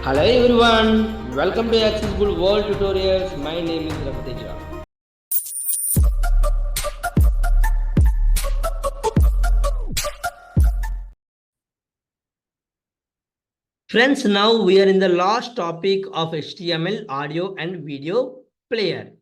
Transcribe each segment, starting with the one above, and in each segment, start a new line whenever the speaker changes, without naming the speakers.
Hello everyone, welcome to Accessible World Tutorials. My name is Raviteja. Friends, now we are in the last topic of HTML audio and video player.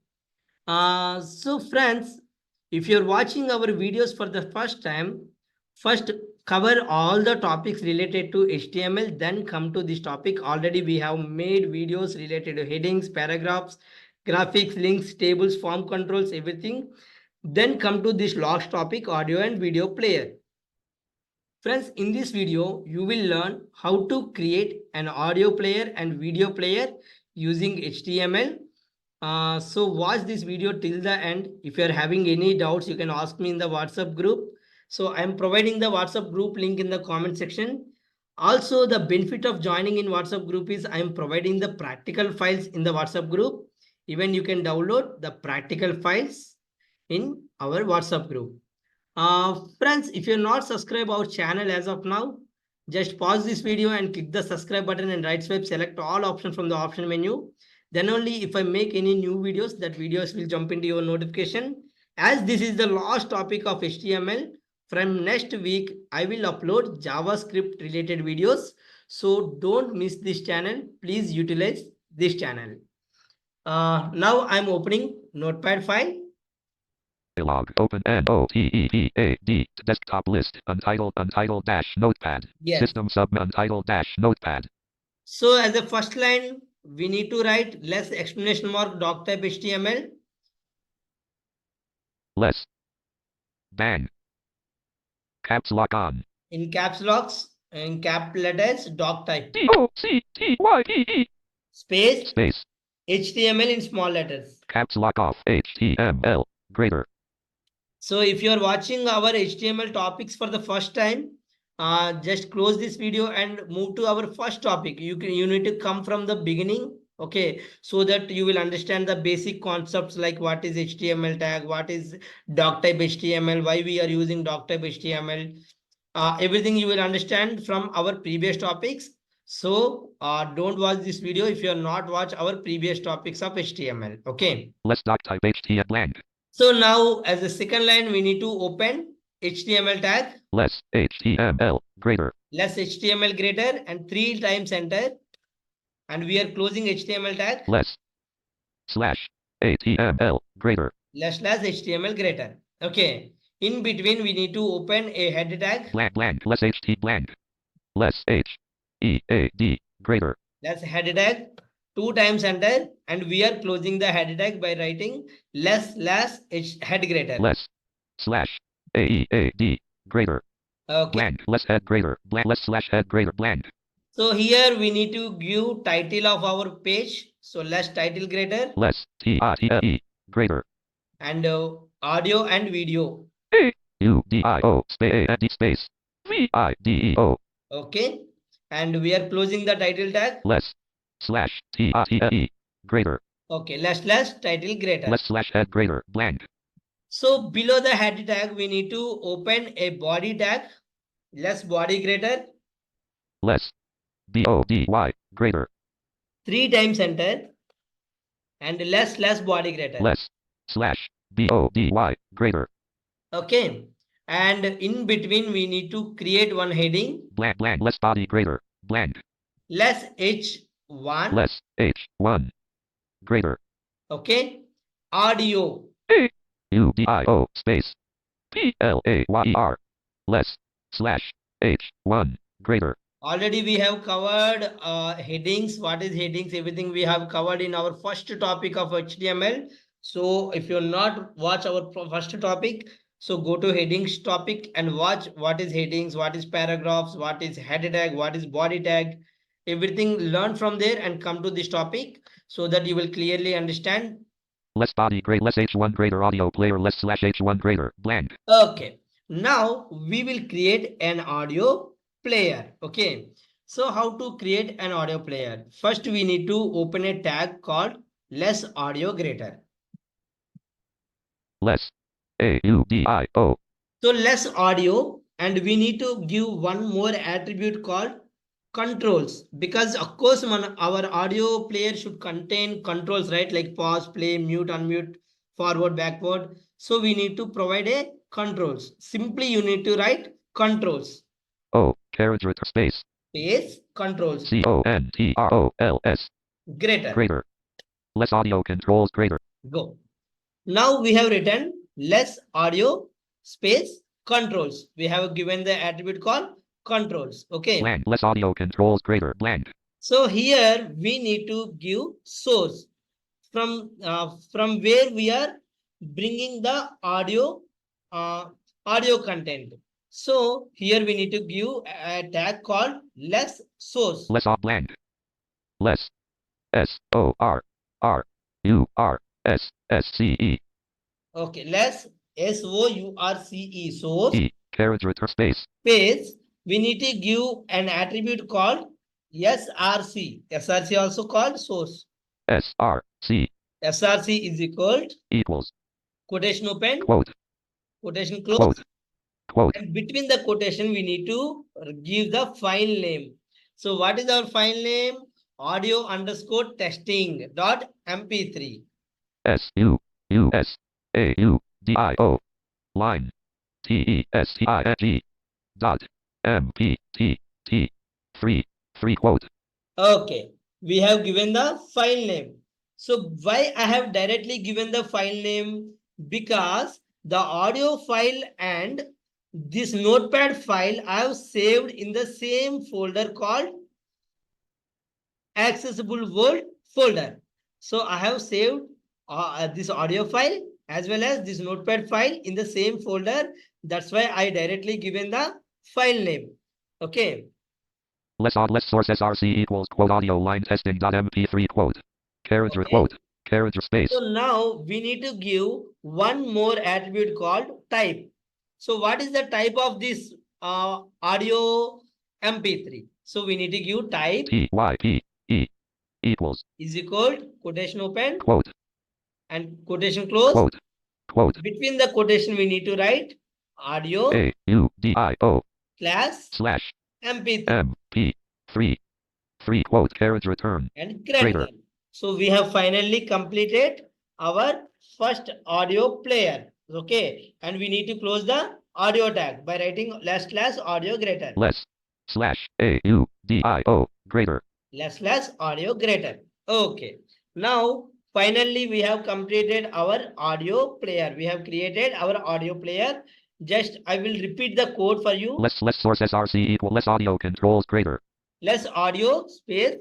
So friends, if you're watching our videos for the first time, first cover all the topics related to HTML, then come to this topic. Already we have made videos related to headings, paragraphs, graphics, links, tables, form controls, everything. Then come to this last topic, audio and video player. Friends, in this video, you will learn how to create an audio player and video player using HTML. So watch this video till the end. If you are having any doubts, you can ask me in the WhatsApp group. So I am providing the WhatsApp group link in the comment section. Also, the benefit of joining in WhatsApp group is I am providing the practical files in the WhatsApp group. Even you can download the practical files in our WhatsApp group. Friends, if you're not subscribed our channel as of now, just pause this video and click the subscribe button and right swipe select all options from the option menu. Then only if I make any new videos, that videos will jump into your notification. As this is the last topic of HTML, from next week, I will upload JavaScript related videos. So don't miss this channel. Please utilize this channel. Now I'm opening Notepad file.
Dialog open NOTEPAD desktop list untitled dash notepad.
Yes.
System sub untitled dash notepad.
So as a first line, we need to write less exclamation mark doc type HTML.
Less. Bang. Caps lock on.
In caps locks, in cap letters, doc type.
DOCTYPE.
Space.
Space.
HTML in small letters.
Caps lock off HTML. Greater.
So if you are watching our HTML topics for the first time, just close this video and move to our first topic. You need to come from the beginning, okay, so that you will understand the basic concepts like what is HTML tag, what is doc type HTML, why we are using doc type HTML. Everything you will understand from our previous topics. So don't watch this video if you are not watch our previous topics of HTML. Okay.
Less doc type HTML blank.
So now as the second line, we need to open HTML tag.
Less HTML greater.
Less HTML greater and 3 times enter. And we are closing HTML tag.
Less. Slash HTML greater.
Less HTML greater. Okay. In between, we need to open a head tag.
Blank. Less HT blank. Less HEAD greater.
That's head tag. 2 times enter, and we are closing the head tag by writing less head greater.
Less slash AEAD greater.
Okay.
Blank less head greater. Blank less slash head greater blank.
So here we need to give title of our page. So less title greater.
Less TITLE greater.
And audio and video.
AUDIO space VIDEO.
Okay. And we are closing the title tag.
Less slash TITLE greater.
Okay, less title greater.
Less slash head greater blank.
So below the head tag, we need to open a body tag. Less body greater.
Less BODY greater.
3 times enter. And less body greater.
Less slash BODY greater.
Okay. And in between, we need to create one heading.
Blank less body greater blank.
Less H1.
Less H1 greater.
Okay. Audio.
UDIO space PLAYER less slash H1 greater.
Already we have covered headings. What is headings? Everything we have covered in our first topic of HTML. So if you're not watch our first topic, so go to headings topic and watch what is headings, what is paragraphs, what is head tag, what is body tag. Everything learn from there and come to this topic so that you will clearly understand.
Less body greater, less H1 greater audio player, less slash H1 greater blank.
Okay. Now we will create an audio player. Okay. So how to create an audio player? First, we need to open a tag called less audio greater.
Less AUDIO.
So less audio, and we need to give one more attribute called controls, because of course our audio player should contain controls, right? Like pause, play, mute, unmute, forward, backward. So we need to provide a controls. Simply you need to write controls,
O, character space,
space, controls,
CONTROLS,
greater.
greater. Less audio controls greater.
Go. Now we have written less audio space controls. We have given the attribute called controls. Okay.
Blank, less audio controls greater. Blank.
So here we need to give source from where we are bringing the audio content. So here we need to give a tag called less source.
Less blank. Less. SOURCE.
Okay, less SOURCE source
E, character space.
space. We need to give an attribute called SRC. SRC also called source.
SRC
SRC is equal to
equals
quotation open,
quote,
quotation close,
quote, quote.
and between the quotation we need to give the file name. So what is our file name? Audio underscore testing dot mp3.
SUSAUDIO line TESTING dot MPTT 3 quote.
Okay, we have given the file name. So why I have directly given the file name? Because the audio file and this notepad file I have saved in the same folder called accessible world folder. So I have saved this audio file as well as this notepad file in the same folder. That's why I directly given the file name. Okay.
Less source SRC equals quote audio line testing dot MP3 quote. Character
Okay.
quote. Character space.
So now we need to give one more attribute called type. So what is the type of this audio MP3? So we need to give type
TYPE equals
is equal to quotation open
quote,
and quotation close.
quote, quote.
Between the quotation we need to write audio
AUDIO
slash MP3
MP3 quote character return.
and greater. So we have finally completed our first audio player. Okay. And we need to close the audio tag by writing less audio greater.
Less slash AUDIO greater.
Less audio greater. Okay. Now finally we have completed our audio player. We have created our audio player. Just I will repeat the code for you.
Less source SRC equal less audio controls greater.
Less audio space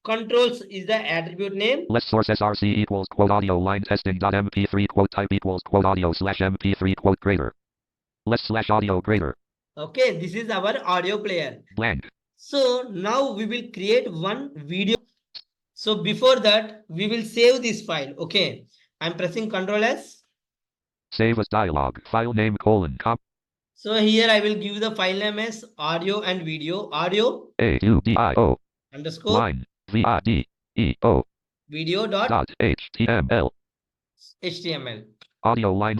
controls is the attribute name.
Less source SRC equals quote audio line testing dot MP3 quote type equals quote audio slash MP3 quote greater. Less slash audio greater.
Okay, this is our audio player.
Blank.
So now we will create one video. So before that, we will save this file. Okay, I'm pressing Ctrl S.
Save as dialog. File name : cop.
So here I will give the file name as audio and video. Audio
AUDIO
underscore
line VIDEO
video
dot HTML. Audio line.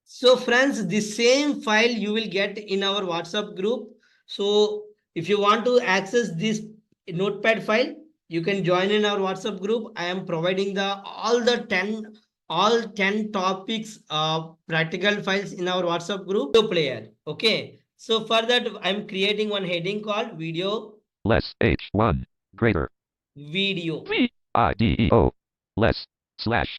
So friends, the same file you will get in our WhatsApp group. So if you want to access this notepad file, you can join in our WhatsApp group. I am providing all 10 topics practical files in our WhatsApp group player. Okay. So for that, I'm creating one heading called video.
Less H1 greater.
Video.
VIDEO less slash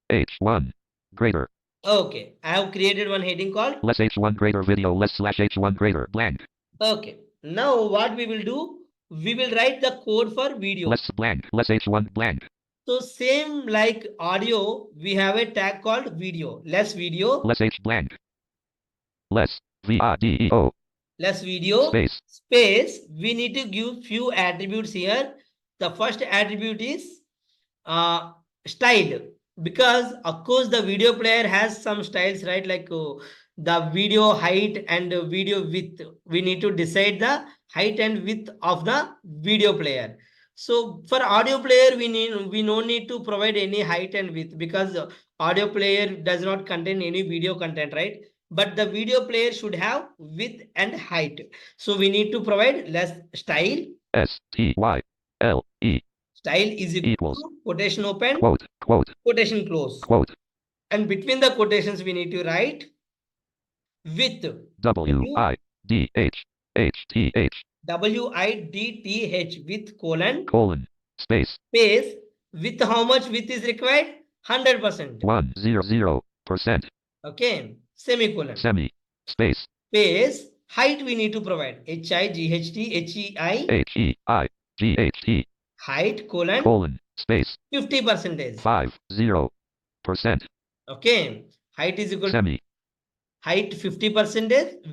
H1 greater.
Okay. I have created one heading called
less H1 greater video less slash H1 greater blank.
Okay. Now what we will do? We will write the code for video.
Less blank. Less H1 blank.
So same like audio, we have a tag called video. Less video.
Less H blank. Less VIDEO.
Less video.
Space.
We need to give few attributes here. The first attribute is style, because of course the video player has some styles, right? Like the video height and video width. We need to decide the height and width of the video player. So for audio player, we no need to provide any height and width, because audio player does not contain any video content, right? But the video player should have width and height. So we need to provide less style
S T Y L E
Style is equal
equals
to quotation open,
quote
quotation close.
quote
And between the quotations, we need to write with
W I D H H T H
WIDTH with colon,
space
space, with how much width is required? 100%.
100%.
Okay, semicolon.
Semi space
Space, height we need to provide. HIGHT,
HEIGHT
height, colon,
space
50%.
50%.
Okay, height is equal to
Semi
height 50%,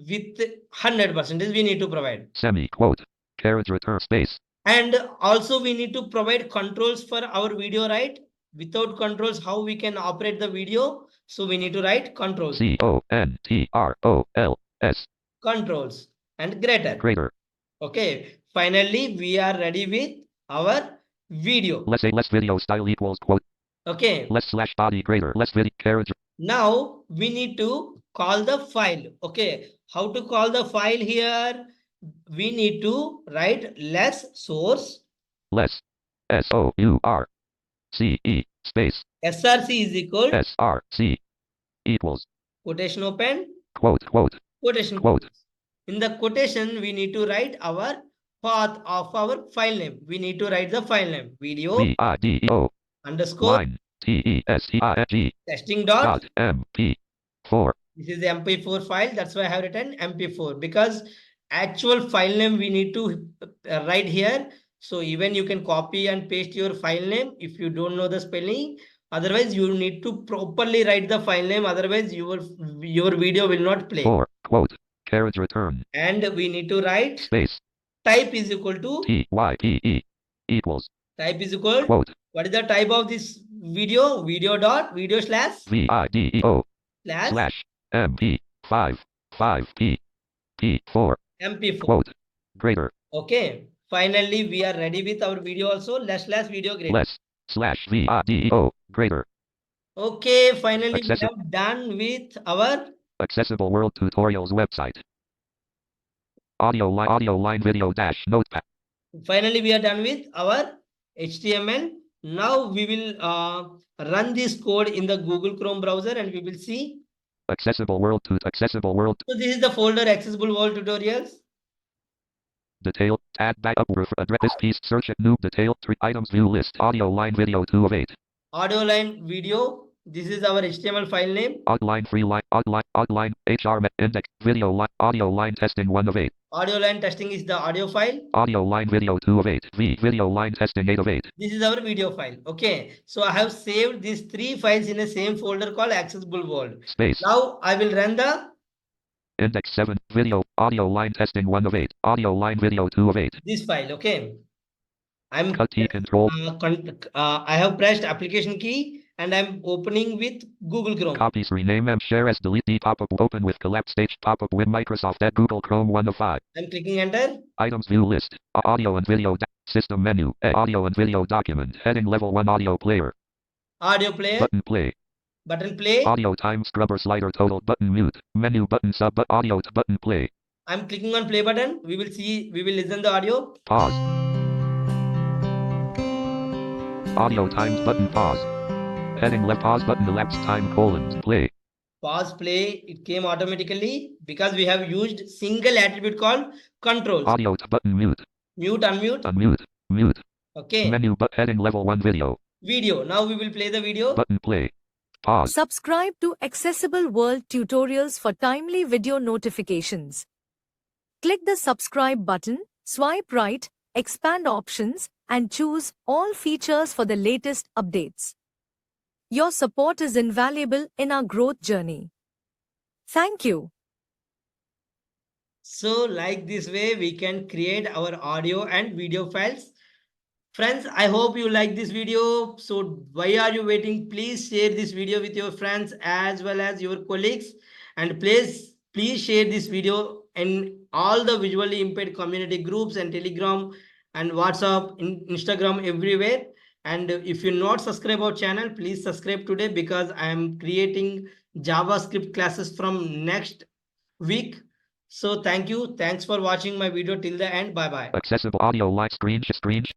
with 100% we need to provide.
semi quote carriage return space
And also we need to provide controls for our video, right? Without controls, how we can operate the video? So we need to write controls.
CONTROLS
Controls and greater. Okay. Finally, we are ready with our video.
Let's say less video style equals quote.
Okay.
Less slash body greater less video carriage.
Now we need to call the file. Okay. How to call the file here? We need to write less source.
Less SOURCE space
SRC is equal
SRC equals
quotation open,
quote
quotation
quote.
In the quotation, we need to write our path of our file name. We need to write the file name. Video
VIDEO
underscore
line TESTING
testing dot
MP4.
This is the MP4 file. That's why I have written MP4, because actual file name we need to write here. So even you can copy and paste your file name if you don't know the spelling. Otherwise, you need to properly write the file name. Otherwise, your video will not play.
Quote carriage return.
And we need to write
space
type is equal to
TYPE equals
type is equal
quote.
What is the type of this video? Video slash
VIDEO
slash
MP5 P4
MP4
quote greater.
Okay. Finally, we are ready with our video also. Less slash video greater.
Less slash VIDEO greater.
Okay. Finally, we have done with our
Accessible World Tutorials website. Audio line video dash notepad.
Finally, we are done with our HTML. Now we will run this code in the Google Chrome browser and we will see.
Accessible World.
So this is the folder Accessible World Tutorials.
Detail, tab back up, address this piece, search it, new detail, 3 items, view list, audio line video 2 of 8.
Audio line video. This is our HTML file name.
Outline free line, outline, HR index, video line, audio line testing 1 of 8.
Audio line testing is the audio file.
Audio line video 2 of 8. Video line testing 8 of 8.
This is our video file. Okay. So I have saved these 3 files in the same folder called Accessible World.
Space.
Now I will run the
index 7, video, audio line testing 1 of 8. Audio line video 2 of 8.
This file. Okay. I'm
cut key control.
I have pressed application key and I'm opening with Google Chrome.
Copies, rename and share as delete the pop-up, open with collapse stage pop-up with Microsoft at Google Chrome 1 of 5.
I'm clicking enter.
Items view list, audio and video, system menu, audio and video document, heading level 1 audio player.
Audio player.
Button play.
Button play.
Audio time scrubber slider total button mute, menu button sub but audio to button play.
I'm clicking on play button. We will listen the audio.
Pause. Audio times button pause. Heading left pause button elapsed time colon play.
Pause play. It came automatically because we have used single attribute called controls.
Audio to button mute.
Mute, unmute.
Unmute. Mute.
Okay.
Menu but heading level 1 video.
Video. Now we will play the video.
Button play. Pause.
Subscribe to Accessible World Tutorials for timely video notifications. Click the subscribe button, swipe right, expand options, and choose all features for the latest updates. Your support is invaluable in our growth journey. Thank you.
So like this way, we can create our audio and video files. Friends, I hope you like this video. So why are you waiting? Please share this video with your friends as well as your colleagues. And please share this video in all the visually impaired community groups and Telegram and WhatsApp, Instagram, everywhere. And if you're not subscribed our channel, please subscribe today because I am creating JavaScript classes from next week. So thank you. Thanks for watching my video till the end. Bye bye.
Accessible audio line screen